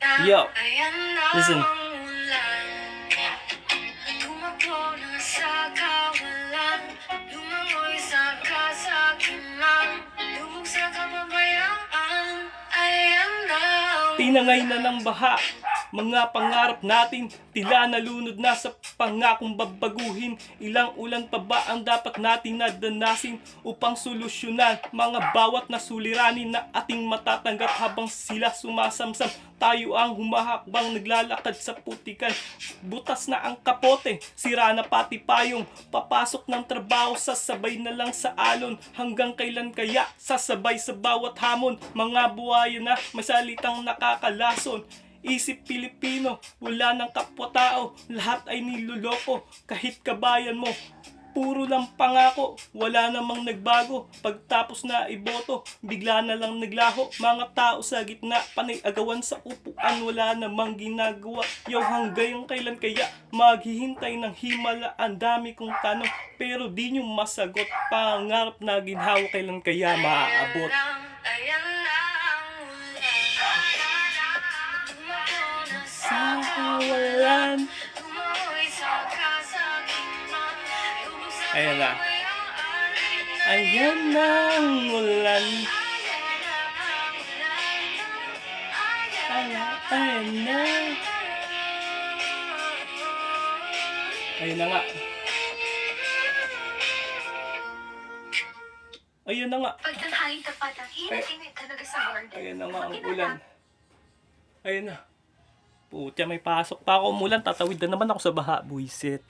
Yo, listen. Tinangay na ng baha, mga pangarap natin tila nalunod na sa pangakong babaguhin. Ilang ulan pa ba ang dapat nating nadanasin upang solusyonan mga bawat na suliranin na ating matatanggap habang sila sumasamsam? Tayo ang humahakbang naglalakad sa putikan. Butas na ang kapote, sira na pati payong. Papasok ng trabaho, sasabay na lang sa alon. Hanggang kailan kaya sasabay sa bawat hamon? Mga buhaya na may salitang nakakalason. Isip Pilipino, wala ng kapwa-tao, lahat ay niloloko. Kahit kabayan mo, puro lang pangako, wala namang nagbago. Pagtapos na iboto, bigla na lang naglaho. Mga tao sa gitna, panay agawan sa upuan, wala namang ginagawa. Yo, hanggang kailan kaya maghihintay ng himala? Ang dami kong tanong, pero di nyo masagot. Pangarap na ginhawa, kailan kaya maaabot? Sa kawalan. Ayan na. Ayan na ang ulan. Ayan na. Ayan na nga. Ayan na nga. Pagtanghaliang tapat ang init-init talaga sa garden. Ayan na nga ang ulan. Ayan na. Putya, may pasok pa ako umulan. Tatawid na naman ako sa baha, buisit.